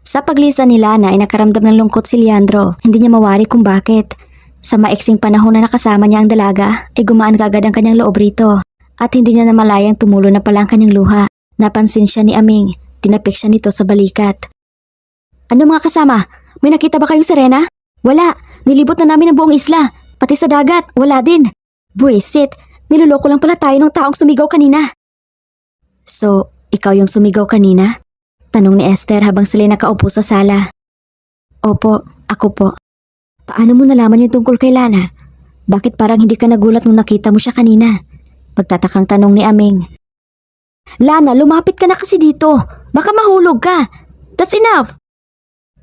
Sa paglisan ni Lana ay nakaramdam ng lungkot si Leandro. Hindi niya mawari kung bakit. Sa maiksing panahon na nakasama niya ang dalaga, ay gumaan kagad ang kanyang loob rito. At hindi niya namalayang tumulo na pala ang kanyang luha. Napansin siya ni Aming. Tinapik siya nito sa balikat. Ano mga kasama? May nakita ba kayong sirena? Wala. Nilibot na namin ang buong isla. Pati sa dagat, wala din. Buwisit. Niloloko lang pala tayo ng taong sumigaw kanina. So, ikaw yung sumigaw kanina? Tanong ni Esther habang sila'y nakaupo sa sala. Opo, ako po. Paano mo nalaman yung tungkol kay Lana? Bakit parang hindi ka nagulat nung nakita mo siya kanina? Pagtatakang tanong ni Aming. Lana, lumapit ka na kasi dito. Baka mahulog ka. That's enough.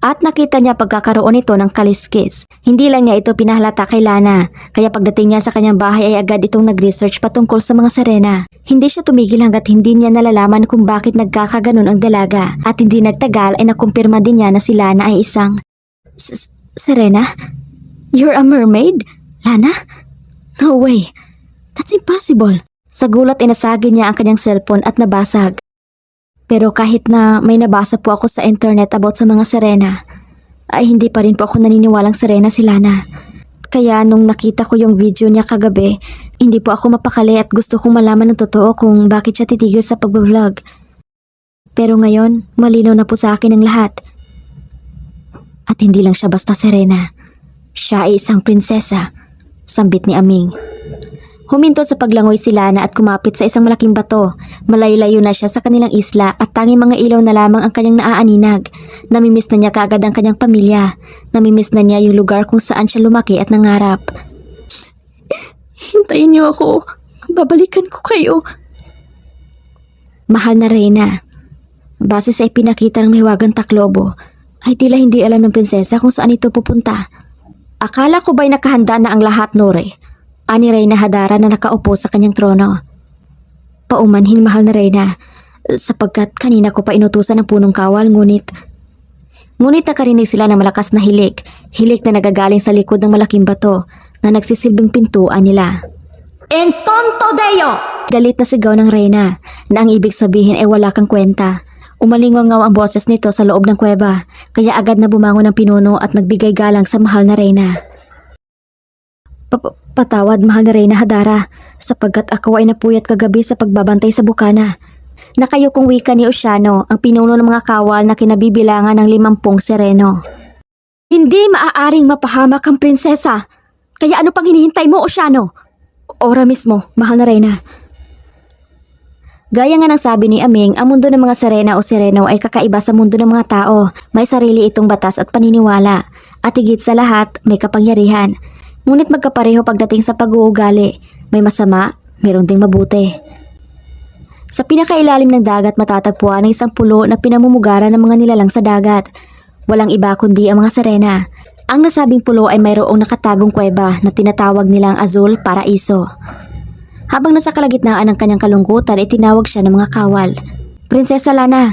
At nakita niya pagkakaroon nito ng kaliskis. Hindi lang niya ito pinahalata kay Lana, kaya pagdating niya sa kanyang bahay ay agad itong nag-research patungkol sa mga sirena. Hindi siya tumigil hanggat hindi niya nalalaman kung bakit nagkakaganon ang dalaga, at hindi nagtagal ay nakumpirma din niya na si Lana ay isang sirena? You're a mermaid? Lana? No way. That's impossible. Sa gulat ay nasagi niya ang kanyang cellphone at nabasag. Pero kahit na may nabasa po ako sa internet about sa mga sirena, ay hindi pa rin po ako naniniwalang sirena si Lana. Kaya nung nakita ko yung video niya kagabi, hindi po ako mapakali at gusto kong malaman ng totoo kung bakit siya titigil sa pag-vlog. Pero ngayon, malinaw na po sa akin ang lahat. At hindi lang siya basta sirena. Siya ay isang prinsesa, sambit ni Aming. Huminto sa paglangoy si Lana at kumapit sa isang malaking bato. Malayo-layo na siya sa kanilang isla at tanging mga ilaw na lamang ang kanyang naaaninag. Namimiss na niya kaagad ang kanyang pamilya. Namimiss na niya yung lugar kung saan siya lumaki at nangarap. Hintayin niyo ako. Babalikan ko kayo. Mahal na Reyna. Base sa ipinakita ng mahiwagang taklobo, ay tila hindi alam ng prinsesa kung saan ito pupunta. Akala ko ba'y nakahanda na ang lahat, Nore? Ani Reyna Hadara na nakaupo sa kanyang trono. Paumanhin, mahal na Reyna, sapagkat kanina ko pa inutusan ng punong kawal, ngunit nakarinig sila ng malakas na hilik na nagagaling sa likod ng malaking bato na nagsisilbing pintuan nila. Entonto Deo! Galit na sigaw ng Reyna na ang ibig sabihin ay wala kang kwenta. Umalingaw ang boses nito sa loob ng kuweba, kaya agad na bumangon ang pinuno at nagbigay galang sa mahal na Reyna. Patawad, mahal na Reyna Hadara, sapagkat ako ay napuyat kagabi sa pagbabantay sa bukana. Nakayukong wika ni Oceano, ang pinuno ng mga kawal na kinabibilangan ng 50 sireno. Hindi maaaring mapahamak ang prinsesa. Kaya ano pang hinihintay mo, Oceano? Ora mismo, mahal na Reyna. Gaya nga ng sabi ni Aming, ang mundo ng mga sirena o sireno ay kakaiba sa mundo ng mga tao. May sarili itong batas at paniniwala. At higit sa lahat, may kapangyarihan. Ngunit magkapareho pagdating sa pag-uugali. May masama, mayroon ding mabuti. Sa pinakailalim ng dagat matatagpuan ang isang pulo na pinamumugaran ng mga nilalang sa dagat. Walang iba kundi ang mga sirena. Ang nasabing pulo ay mayroong nakatagong kuweba na tinatawag nilang Azul Paraiso. Habang nasa kalagitnaan ng kanyang kalungkutan ay tinawag siya ng mga kawal. Prinsesa Lana,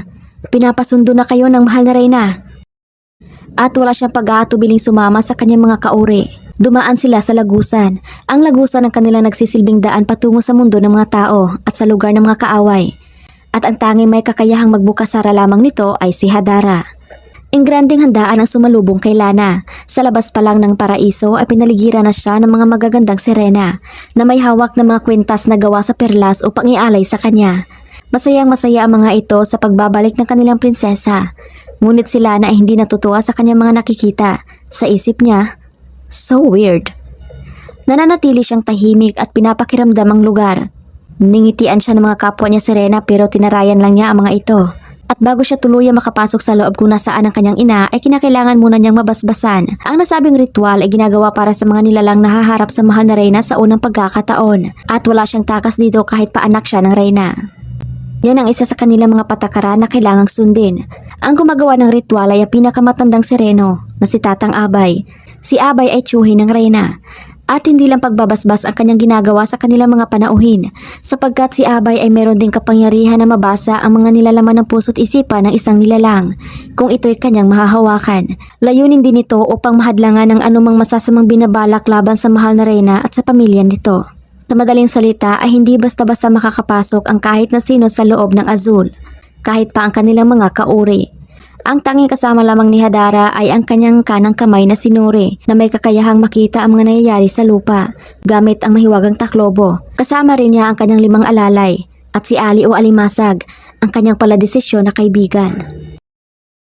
pinapasundo na kayo ng mahal na Reyna. At wala siyang pag-aatubiling sumama sa kanyang mga kauri. Dumaan sila sa lagusan. Ang lagusan ng kanilang nagsisilbing daan patungo sa mundo ng mga tao at sa lugar ng mga kaaway. At ang tanging may kakayahang magbukasara lamang nito ay si Hadara. Ingranding handaan ang sumalubong kay Lana. Sa labas pa lang ng paraiso ay pinaligiran na siya ng mga magagandang sirena na may hawak ng mga kwintas na gawa sa perlas upang ialay sa kanya. Masayang masaya ang mga ito sa pagbabalik ng kanilang prinsesa. Ngunit si Lana ay hindi natutuwa sa kanyang mga nakikita. Sa isip niya, so weird. Nananatili siyang tahimik at pinapakiramdam ang lugar. Ningitian siya ng mga kapwa niya sirena pero tinarayan lang niya ang mga ito. At bago siya tuluyang makapasok sa loob kung nasaan ang kanyang ina ay kinakailangan muna niyang mabasbasan. Ang nasabing ritual ay ginagawa para sa mga nilalang nahaharap sa mahal na Reyna sa unang pagkakataon. At wala siyang takas dito kahit paanak siya ng Reyna. Yan ang isa sa kanilang mga patakaran na kailangang sundin. Ang gumagawa ng ritual ay ang pinakamatandang sireno na si Tatang Abay. Si Abay ay tiyuhin ng Reyna. At hindi lang pagbabasbas ang kanyang ginagawa sa kanilang mga panauhin, sapagkat si Abay ay meron ding kapangyarihan na mabasa ang mga nilalaman ng puso't isipan ng isang nilalang, kung ito'y kanyang mahahawakan. Layunin din ito upang mahadlangan ang anumang masasamang binabalak laban sa mahal na Reyna at sa pamilya nito. Sa madaling salita ay hindi basta-basta makakapasok ang kahit na sino sa loob ng Azul, kahit pa ang kanilang mga kauri. Ang tanging kasama lamang ni Hadara ay ang kanyang kanang kamay na sinuri na may kakayahang makita ang mga nangyayari sa lupa gamit ang mahiwagang taklobo. Kasama rin niya ang kanyang 5 alalay at si Ali o Alimasag, ang kanyang paladesisyon na kaibigan.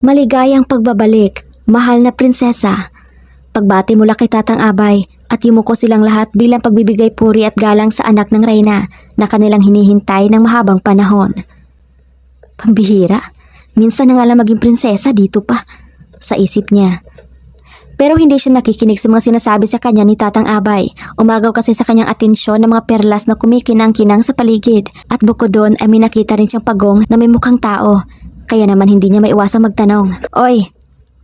Maligayang pagbabalik, mahal na prinsesa. Pagbati mula kay Tatang Abay at yumuko silang lahat bilang pagbibigay puri at galang sa anak ng reyna na kanilang hinihintay ng mahabang panahon. Pambihira. Minsan na nga lang maging prinsesa dito pa, sa isip niya. Pero hindi siya nakikinig sa mga sinasabi sa kanya ni Tatang Abay. Umagaw kasi sa kanyang atensyon ng mga perlas na kumikinang-kinang sa paligid. At bukod doon ay may nakita rin siyang pagong na may mukhang tao. Kaya naman hindi niya maiwasang magtanong. Oy,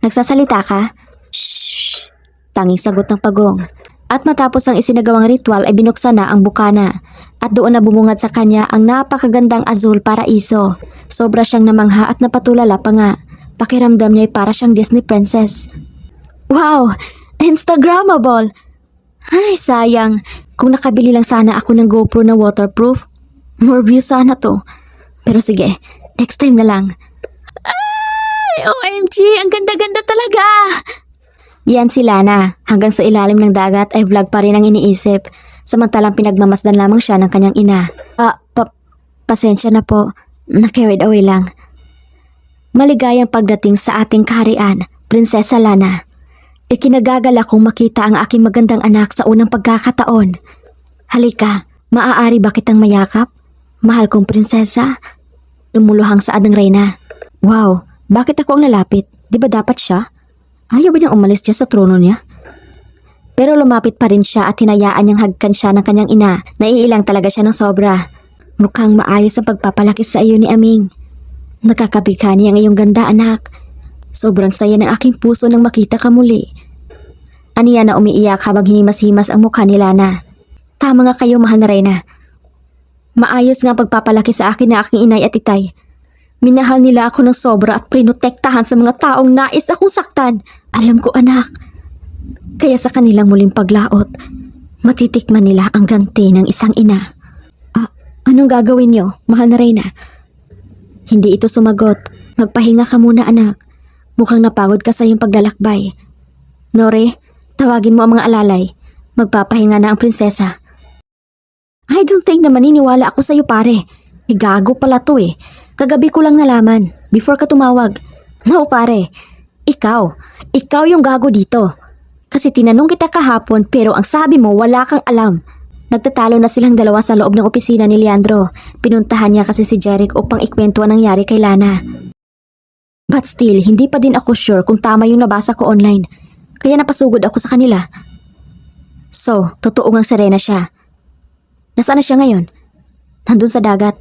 nagsasalita ka? Shhh! Tanging sagot ng pagong. At matapos ang isinagawang ritual ay binuksan na ang bukana. At doon na bumungad sa kanya ang napakagandang azul paraiso. Sobra siyang namangha at napatulala pa nga. Pakiramdam niya ay para siyang Disney princess. Wow! Instagrammable! Ay, sayang. Kung nakabili lang sana ako ng GoPro na waterproof, more views sana to. Pero sige, next time na lang. Ay, OMG! Ang ganda-ganda talaga! Yan si Lana. Hanggang sa ilalim ng dagat ay vlog pa rin ang iniisip. Samantalang pinagmamasdan lamang siya ng kanyang ina. Pasensya na po. Na-carried away lang. Maligayang pagdating sa ating kaharian, Prinsesa Lana. Ikinagagalak kong makita ang aking magandang anak sa unang pagkakataon. Halika, maaari ba kitang mayakap? Mahal kong prinsesa. Lumuluhang saad ng reyna. Wow, bakit ako ang lalapit? Di ba dapat siya? Ayaw ba niyang umalis dyan sa trono niya? Pero lumapit pa rin siya at hinayaan niyang hagkan siya ng kanyang ina. Naiilang talaga siya ng sobra. Mukhang maayos ang pagpapalaki sa iyo ni Aming. Nakakabigani ang iyong ganda, anak. Sobrang saya ng aking puso nang makita ka muli. Aniya na umiiyak habang hinimas-himas ang mukha ni Lana. Tama nga kayo, mahal na reyna. Maayos nga ang pagpapalaki sa akin na aking inay at itay. Minahal nila ako ng sobra at prinotektahan sa mga taong nais akong saktan. Alam ko, anak. Kaya sa kanilang muling paglaot, matitikman nila ang ganti ng isang ina. Anong gagawin niyo, mahal na reyna? Hindi ito sumagot. Magpahinga ka muna, anak. Mukhang napagod ka sa iyong paglalakbay. Nore, tawagin mo ang mga alalay. Magpapahinga na ang prinsesa. I don't think na maniniwala ako sa iyo, pare. Gago pala to eh. Kagabi ko lang nalaman, before ka tumawag. No, pare. Ikaw yung gago dito. Kasi tinanong kita kahapon pero ang sabi mo wala kang alam. Nagtatalo na silang dalawa sa loob ng opisina ni Leandro. Pinuntahan niya kasi si Jeric upang ikwento ang nangyari kay Lana. But still, hindi pa din ako sure kung tama yung nabasa ko online. Kaya napasugod ako sa kanila. So, totoo ngang Serena siya. Nasaan na siya ngayon? Nandun sa dagat.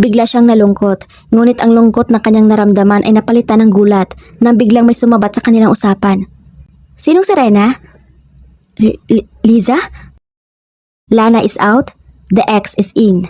Bigla siyang nalungkot, ngunit ang lungkot na kanyang naramdaman ay napalitan ng gulat nang biglang may sumabat sa kanilang usapan. Sinong Serena? Liza? Lana is out, the ex is in.